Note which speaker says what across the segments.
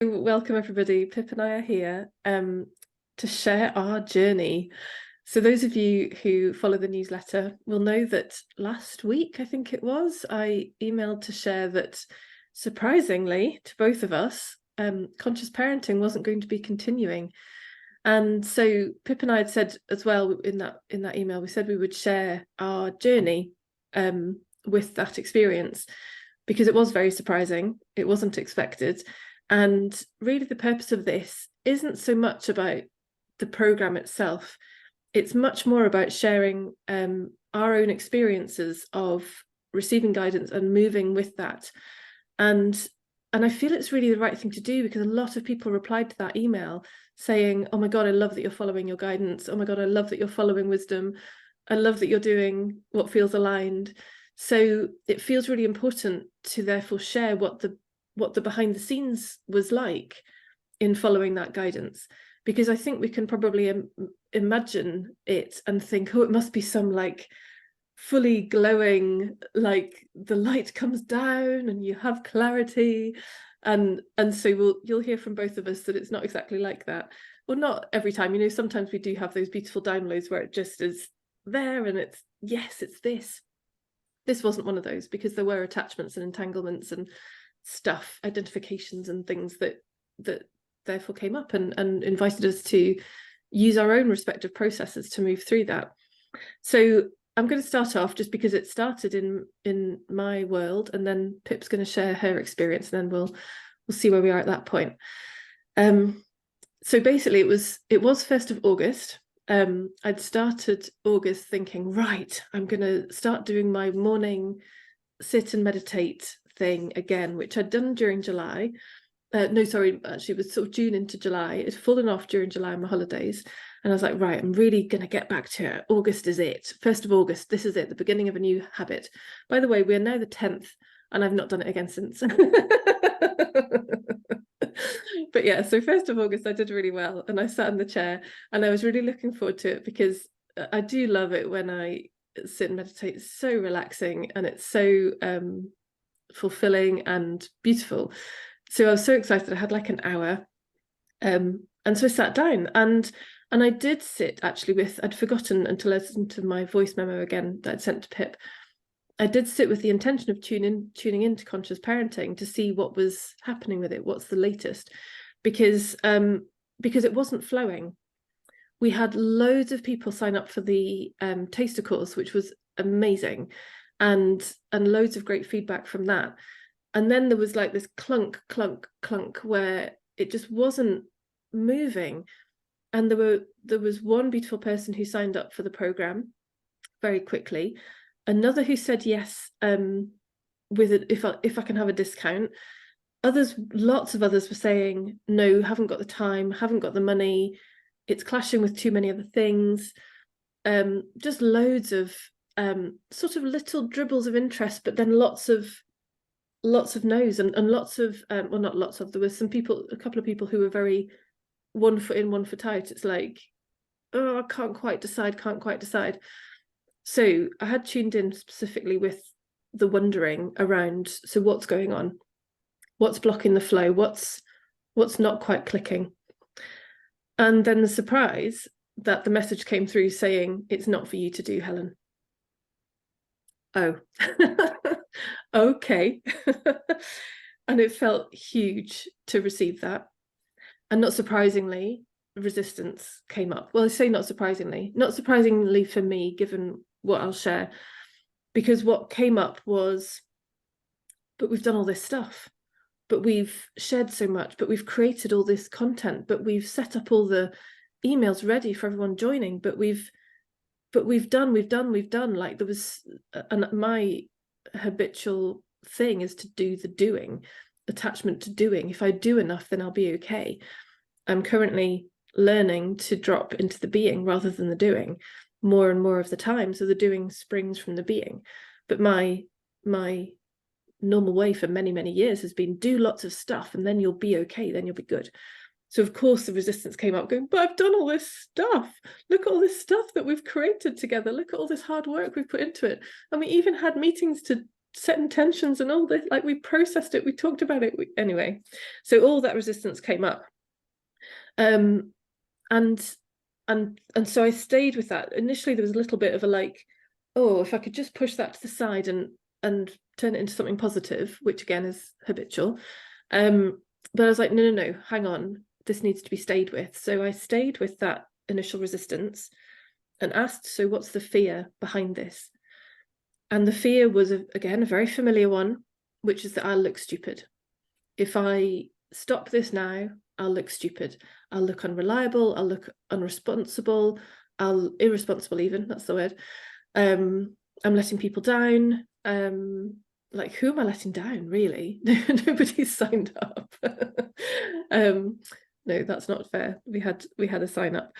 Speaker 1: Welcome everybody. Pip and I are here to share our journey. So those of you who follow the newsletter will know that last week, I think it was, I emailed to share that surprisingly to both of us, conscious parenting wasn't going to be continuing. And so Pip and I had said as well in that email, we said we would share our journey with that experience because it was very surprising. It wasn't expected. And really the purpose of this isn't so much about the program itself. It's much more about sharing our own experiences of receiving guidance and moving with that. And I feel it's really the right thing to do because a lot of people replied to that email saying, oh my God, I love that you're following your guidance. Oh my God, I love that you're following wisdom. I love that you're doing what feels aligned. So it feels really important to therefore share what the behind the scenes was like in following that guidance, because I think we can probably imagine it and think, oh, it must be some like fully glowing, like the light comes down and you have clarity, and so you'll hear from both of us that it's not exactly like that. Well, not every time, you know, sometimes we do have those beautiful downloads where it just is there and it's, yes, it's this. This wasn't one of those because there were attachments and entanglements and stuff, identifications and things that therefore came up and invited us to use our own respective processes to move through that. So I'm going to start off just because it started in my world, and then Pip's going to share her experience, and then we'll see where we are at that point. So basically it was 1st of August. I'd started August thinking, right, I'm going to start doing my morning sit and meditate thing again, which I'd done during July. No, sorry, actually it was sort of June into July. It's fallen off during July on my holidays. And I was like, right, I'm really going to get back to it. August is it. 1st of August, this is it, the beginning of a new habit. By the way, we are now the 10th and I've not done it again since. But yeah, so 1st of August, I did really well. And I sat in the chair and I was really looking forward to it because I do love it when I sit and meditate. It's so relaxing and it's so fulfilling and beautiful. So I was so excited. I had like an hour. And so I sat down and I did sit actually with, I'd forgotten until I listened to my voice memo again that I'd sent to Pip. I did sit with the intention of tuning into conscious parenting to see what was happening with it, what's the latest, because it wasn't flowing. We had loads of people sign up for the taster course, which was amazing, and loads of great feedback from that. And then there was like this clunk, clunk, clunk where it just wasn't moving. And there was one beautiful person who signed up for the program very quickly, another who said yes with it if I can have a discount. Lots of others were saying no, haven't got the time, haven't got the money, it's clashing with too many other things. Just loads of sort of little dribbles of interest, but then lots of no's and lots of well, not lots of, there was a couple of people who were very one foot in, one foot out. It's like, oh, I can't quite decide. So I had tuned in specifically with the wondering around, so what's going on, what's blocking the flow, what's not quite clicking. And then the surprise that the message came through saying, it's not for you to do, Helen. Oh, okay. And it felt huge to receive that. And not surprisingly, resistance came up. Well, I say not surprisingly for me, given what I'll share, because what came up was, but we've done all this stuff, but we've shared so much, but we've created all this content, but we've set up all the emails ready for everyone joining, but we've done, like there was, and my habitual thing is to do the doing, attachment to doing. If I do enough, then I'll be okay. I'm currently learning to drop into the being rather than the doing more and more of the time. So the doing springs from the being. But my normal way for many, many years has been do lots of stuff and then you'll be okay, then you'll be good. So of course the resistance came up going, but I've done all this stuff. Look at all this stuff that we've created together. Look at all this hard work we've put into it. And we even had meetings to set intentions and all this, like we processed it, we talked about it. Anyway, so all that resistance came up. And so I stayed with that. Initially, there was a little bit of a like, oh, if I could just push that to the side and turn it into something positive, which again is habitual. But I was like, no, hang on, this needs to be stayed with. So I stayed with that initial resistance and asked, so what's the fear behind this? And the fear was, again, a very familiar one, which is that I'll look stupid. If I stop this now, I'll look stupid. I'll look unreliable. I'll look unresponsible. Irresponsible even, that's the word. I'm letting people down. Like, who am I letting down, really? Nobody's signed up. No, that's not fair. We had a sign up.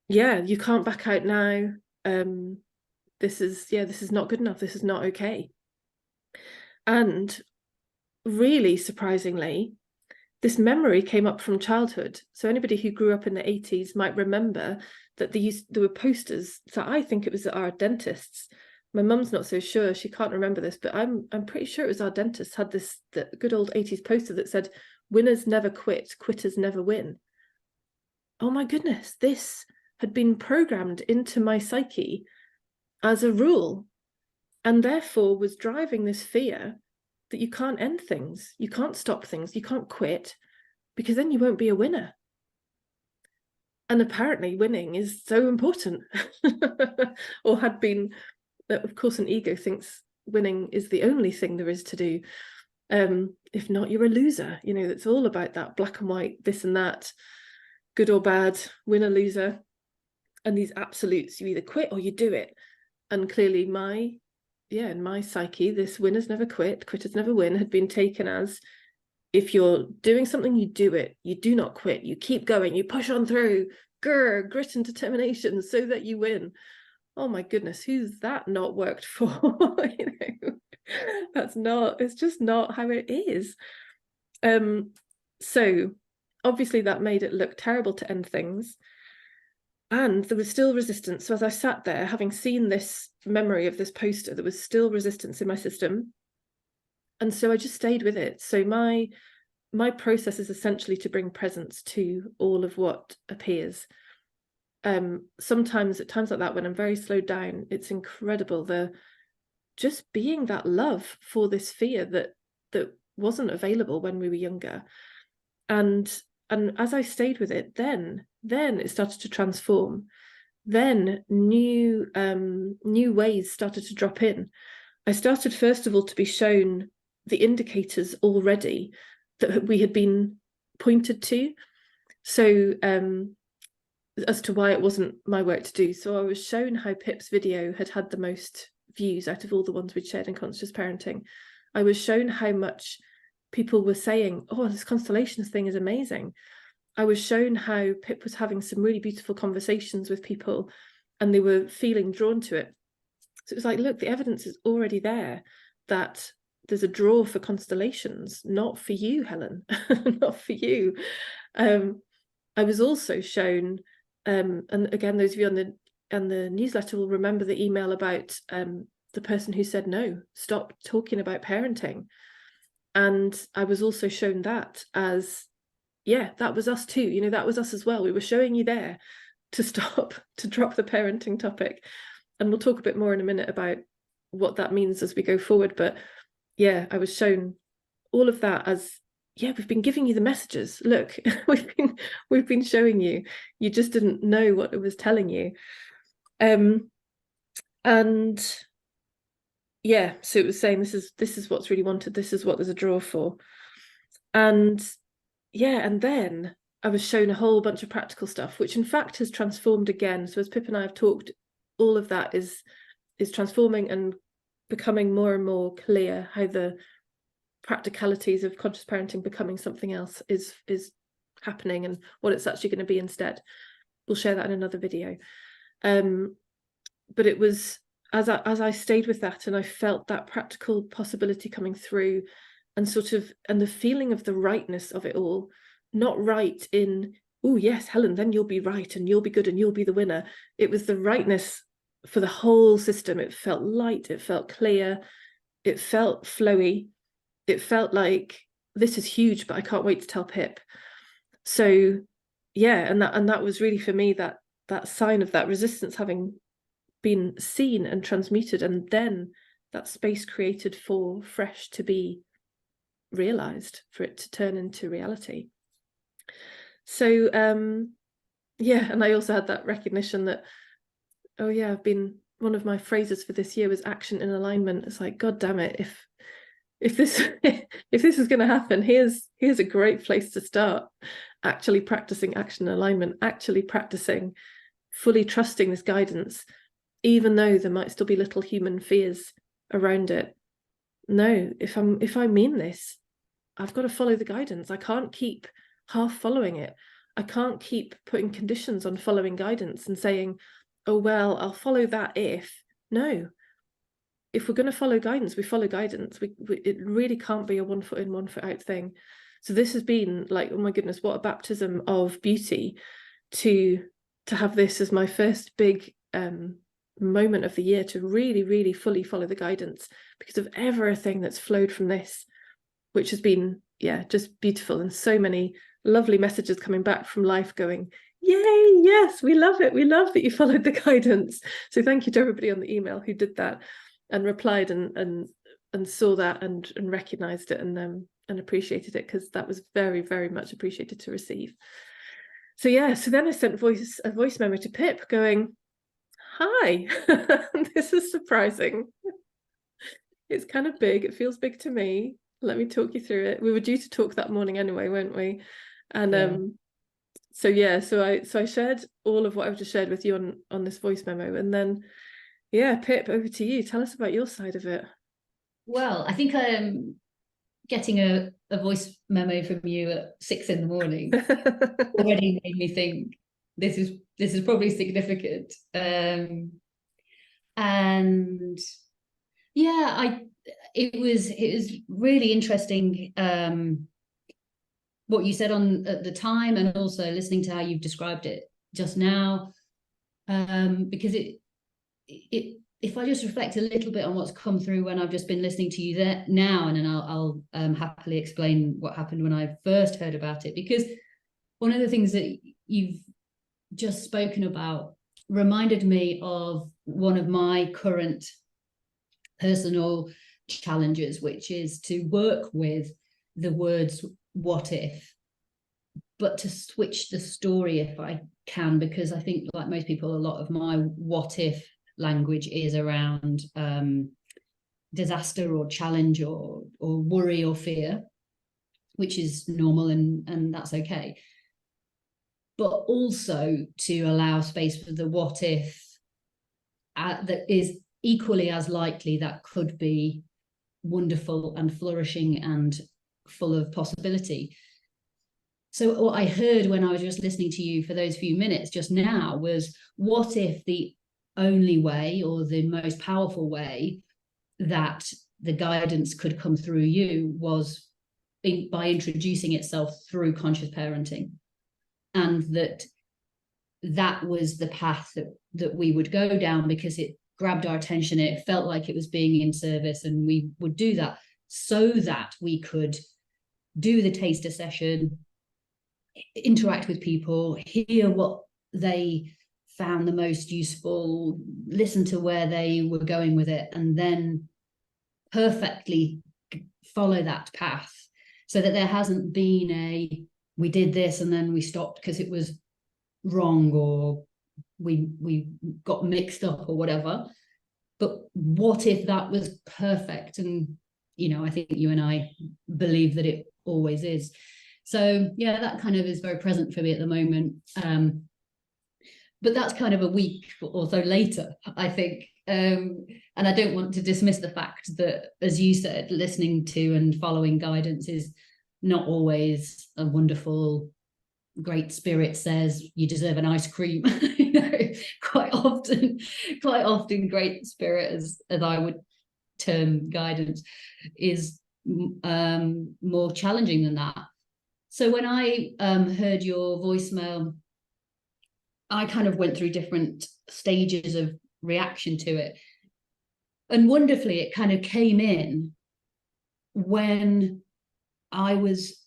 Speaker 1: Yeah, you can't back out now. This is not good enough. This is not okay. And really surprisingly, this memory came up from childhood. So anybody who grew up in the 80s might remember that there were posters. So I think it was our dentists. My mum's not so sure, she can't remember this, but I'm pretty sure it was our dentist had the good old 80s poster that said, "Winners never quit, quitters never win." Oh my goodness, this had been programmed into my psyche as a rule, and therefore was driving this fear that you can't end things, you can't stop things, you can't quit, because then you won't be a winner. And apparently winning is so important. Or had been. Of course, an ego thinks winning is the only thing there is to do. If not, you're a loser. You know, it's all about that black and white, this and that, good or bad, winner, loser. And these absolutes, you either quit or you do it. And clearly in my psyche, this winners never quit, quitters never win had been taken as, if you're doing something, you do it. You do not quit. You keep going. You push on through. Grit and determination so that you win. Oh my goodness, who's that not worked for? It's just not how it is. So obviously that made it look terrible to end things. And there was still resistance. So as I sat there, having seen this memory of this poster, there was still resistance in my system. And so I just stayed with it. So my process is essentially to bring presence to all of what appears. Sometimes at times like that, when I'm very slowed down, it's incredible, just being that love for this fear that wasn't available when we were younger. And as I stayed with it, then it started to transform. Then new ways started to drop in. I started, first of all, to be shown the indicators already that we had been pointed to. So as to why it wasn't my work to do. So I was shown how Pip's video had the most views out of all the ones we'd shared in Conscious Parenting. I was shown how much people were saying, oh, this constellations thing is amazing. I was shown how Pip was having some really beautiful conversations with people and they were feeling drawn to it. So it was like, look, the evidence is already there that there's a draw for constellations, not for you, Helen, not for you. I was also shown, and again, those of you on the newsletter will remember the email about the person who said, no, stop talking about parenting. And I was also shown that as, yeah, that was us too. You know, that was us as well. We were showing you there to stop, to drop the parenting topic. And we'll talk a bit more in a minute about what that means as we go forward. But yeah, I was shown all of that as, yeah, we've been giving you the messages. Look, we've been showing you. You just didn't know what it was telling you. And yeah, so it was saying this is what's really wanted. This is what there's a draw for. And yeah, and then I was shown a whole bunch of practical stuff, which in fact has transformed again. So as Pip and I have talked, all of that is transforming and becoming more and more clear how the practicalities of conscious parenting becoming something else is happening and what it's actually going to be instead. We'll share that in another video. But it was as I stayed with that and I felt that practical possibility coming through and and the feeling of the rightness of it all, not right in, oh yes, Helen, then you'll be right and you'll be good and you'll be the winner. It was the rightness for the whole system. It felt light, it felt clear, it felt flowy. It felt like, this is huge, but I can't wait to tell Pip. So yeah, and that was really for me that sign of that resistance having been seen and transmuted, and then that space created for fresh to be realized, for it to turn into reality. So yeah, and I also had that recognition that, oh yeah, I've been, one of my phrases for this year was action in alignment. It's like, God damn it, if this if this is going to happen, here's a great place to start. Actually practicing action alignment, actually practicing fully trusting this guidance, even though there might still be little human fears around it. No, if I mean this, I've got to follow the guidance. I can't keep half following it. I can't keep putting conditions on following guidance and saying, oh well, I'll follow that if. No, if we're going to follow guidance, we follow guidance. It really can't be a 1 foot in, 1 foot out thing. So this has been like, oh my goodness, what a baptism of beauty to have this as my first big moment of the year, to really, really fully follow the guidance because of everything that's flowed from this, which has been, yeah, just beautiful. And so many lovely messages coming back from life going, yay, yes, we love it. We love that you followed the guidance. So thank you to everybody on the email who did that and replied and saw that and recognized it and appreciated it, because that was very, very much appreciated to receive. So yeah, so then I sent a voice memo to Pip going, hi, this is surprising. It's kind of big. It feels big to me. Let me talk you through it. We were due to talk that morning anyway, weren't we? And
Speaker 2: yeah.
Speaker 1: so yeah, so I shared all of what I've just shared with you on this voice memo, and then yeah, Pip, over to you. Tell us about your side of it.
Speaker 2: Well, I think getting a voice memo from you at 6 a.m. already made me think this is probably significant. And yeah, it was really interesting what you said at the time, and also listening to how you've described it just now, because if I just reflect a little bit on what's come through when I've just been listening to you there now, and then I'll happily explain what happened when I first heard about it, because one of the things that you've just spoken about reminded me of one of my current personal challenges, which is to work with the words what if, but to switch the story if I can, because I think, like most people, a lot of my what if language is around disaster or challenge or worry or fear, which is normal and that's okay. But also to allow space for the what if that is equally as likely that could be wonderful and flourishing and full of possibility. So what I heard when I was just listening to you for those few minutes just now was, what if the only way or the most powerful way that the guidance could come through you was by introducing itself through conscious parenting, and that was the path that we would go down because it grabbed our attention. It felt like it was being in service, and we would do that so that we could do the taster session, interact with people, hear what they found the most useful, listen to where they were going with it, and then perfectly follow that path, so that there hasn't been we did this and then we stopped because it was wrong, or we got mixed up or whatever. But what if that was perfect? And I think you and I believe that it always is. So yeah, that kind of is very present for me at the moment. But that's kind of a week or so later, I think. And I don't want to dismiss the fact that, as you said, listening to and following guidance is not always a wonderful, great spirit says you deserve an ice cream. Quite often great spirit, as I would term guidance, is more challenging than that. So when I heard your voicemail, I kind of went through different stages of reaction to it. And wonderfully, it kind of came in when I was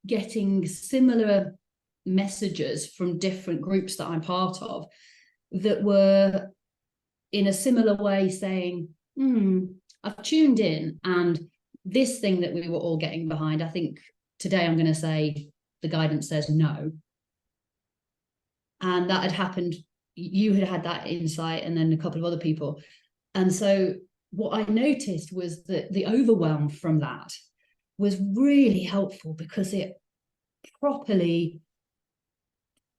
Speaker 2: getting similar messages from different groups that I'm part of that were in a similar way saying, I've tuned in, and this thing that we were all getting behind, I think today I'm going to say the guidance says no. And that had happened. You had had that insight, and then a couple of other people. And so what I noticed was that the overwhelm from that was really helpful, because it properly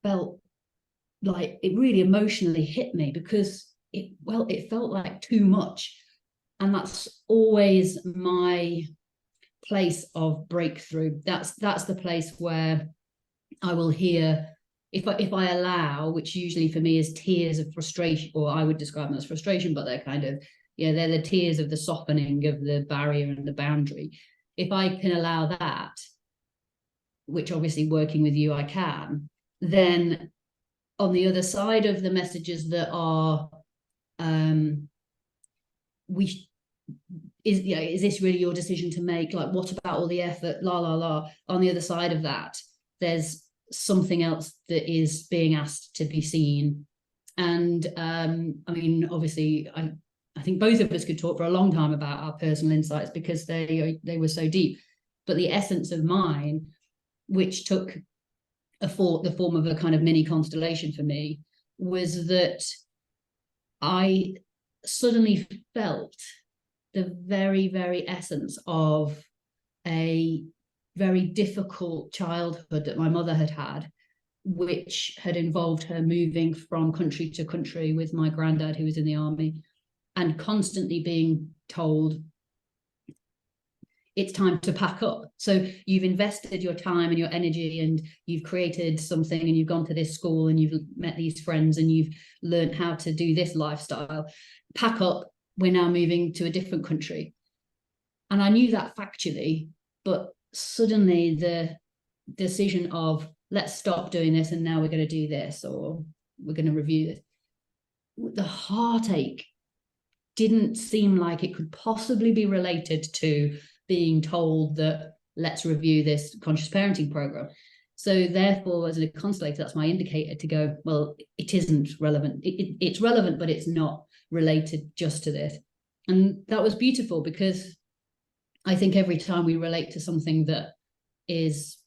Speaker 2: felt like it really emotionally hit me, because it felt like too much. And that's always my place of breakthrough. That's the place where I will hear, if I allow, which usually for me is tears of frustration, or I would describe them as frustration, but they're kind of, they're the tears of the softening of the barrier and the boundary. If I can allow that, which obviously working with you I can, then on the other side of the messages that are is this really your decision to make, like what about all the effort, la la la, on the other side of that there's something else that is being asked to be seen. And I mean, obviously I think both of us could talk for a long time about our personal insights, because they were so deep, but the essence of mine, which took the form of a kind of mini constellation for me, was that I suddenly felt the very, very essence of a very difficult childhood that my mother had had, which had involved her moving from country to country with my granddad, who was in the army, and constantly being told, it's time to pack up. So you've invested your time and your energy, and you've created something, and you've gone to this school, and you've met these friends, and you've learned how to do this lifestyle. Pack up, we're now moving to a different country. And I knew that factually, but suddenly the decision of, let's stop doing this and now we're going to do this, or we're going to review this, the heartache didn't seem like it could possibly be related to being told that let's review this conscious parenting program. So therefore, as a constellator, that's my indicator to go, well, it isn't relevant. It's relevant, but it's not related just to this. And that was beautiful, because I think every time we relate to something that is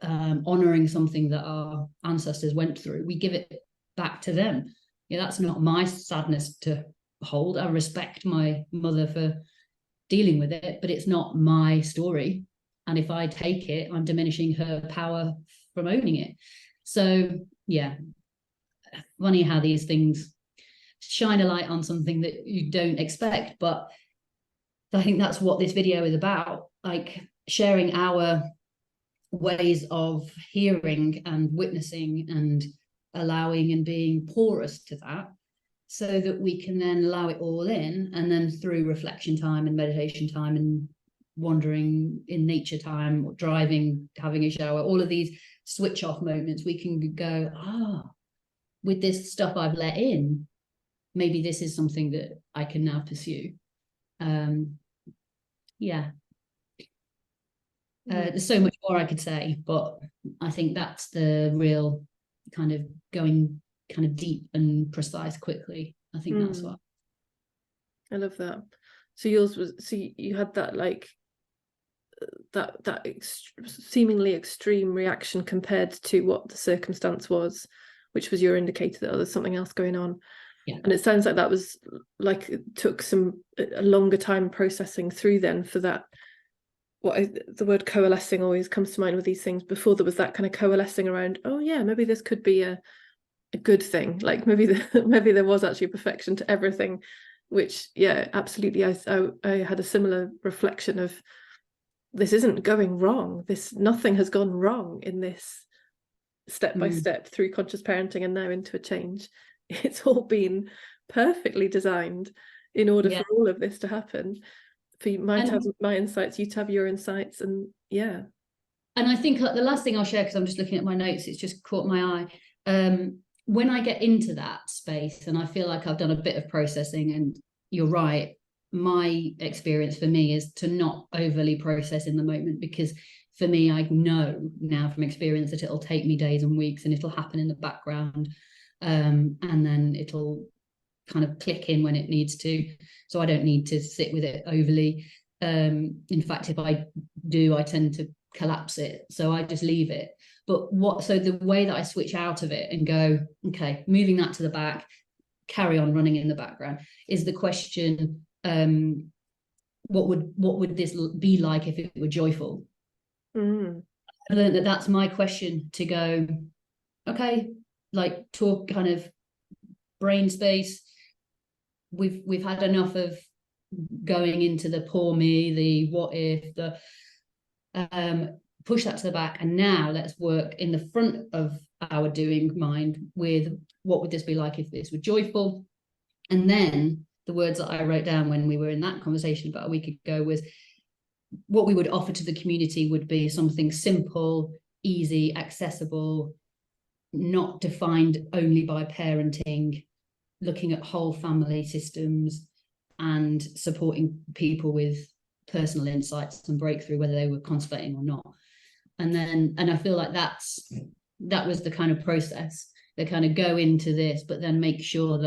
Speaker 2: honoring something that our ancestors went through, we give it back to them. That's not my sadness to hold. I respect my mother for dealing with it, but it's not my story. And if I take it, I'm diminishing her power from owning it. So yeah, funny how these things shine a light on something that you don't expect. But I think that's what this video is about, like sharing our ways of hearing and witnessing and allowing and being porous to that, so that we can then allow it all in, and then through reflection time and meditation time and wandering in nature time, or driving, having a shower, all of these switch off moments, we can go, with this stuff I've let in, maybe this is something that I can now pursue. There's so much more I could say, but I think that's the real kind of going kind of deep and precise quickly. I think that's what
Speaker 1: I love that. So yours was, so you had that like that seemingly extreme reaction compared to what the circumstance was, which was your indicator that there's something else going on.
Speaker 2: Yeah.
Speaker 1: And it sounds like that was like, it took a longer time processing through then for that. The word coalescing always comes to mind with these things. Before there was that kind of coalescing around, oh yeah, maybe this could be a good thing, like maybe there was actually perfection to everything, which absolutely, I had a similar reflection of, this isn't going wrong, nothing has gone wrong in this step by step through conscious parenting and now into a change. It's all been perfectly designed in order for all of this to happen, for mine to have my insights, you to have your insights. And
Speaker 2: I think the last thing I'll share, because I'm just looking at my notes, it's just caught my eye. when I get into that space and I feel like I've done a bit of processing, and you're right, my experience for me is to not overly process in the moment, because for me, I know now from experience that it'll take me days and weeks, and it'll happen in the background, and then it'll kind of click in when it needs to. So I don't need to sit with it overly. In fact, if I do, I tend to collapse it. So I just leave it. But so the way that I switch out of it and go, okay, moving that to the back, carry on running in the background, is the question, what would this be like if it were joyful?
Speaker 1: Mm.
Speaker 2: I learned that that's my question to go, okay, like talk kind of brain space. We've had enough of going into the poor me, the what if, the push that to the back, and now let's work in the front of our doing mind with what would this be like if this were joyful. And then the words that I wrote down when we were in that conversation about a week ago was, what we would offer to the community would be something simple, easy, accessible, not defined only by parenting, looking at whole family systems and supporting people with personal insights and breakthrough, whether they were contemplating or not. And I feel like that was the kind of process. They kind of go into this, but then make sure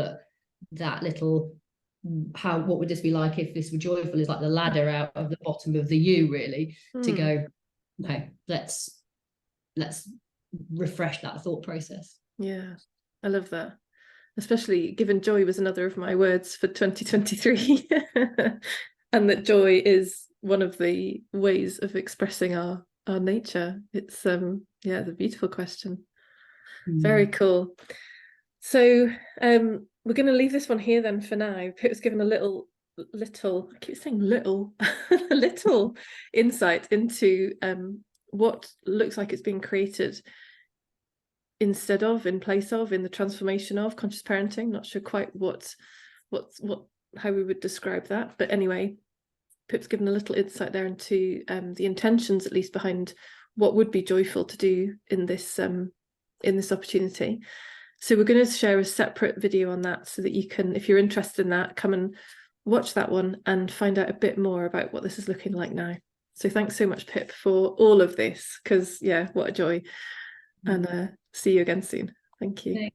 Speaker 2: that little, what would this be like if this were joyful, is like the ladder out of the bottom of the U, really, to go, okay, let's refresh that thought process.
Speaker 1: Yeah, I love that. Especially given joy was another of my words for 2023. And that joy is one of the ways of expressing our nature. It's yeah, the beautiful question. Very cool. So we're going to leave this one here then for now. Pip's given a little I keep saying little a little insight into what looks like it's being created instead of, in place of, in the transformation of conscious parenting. Not sure quite how we would describe that, but anyway, Pip's given a little insight there into the intentions, at least, behind what would be joyful to do in this opportunity. So we're going to share a separate video on that, so that you can, if you're interested in that, come and watch that one and find out a bit more about what this is looking like now. So thanks so much, Pip, for all of this, because yeah, what a joy. And see you again soon. Thank you.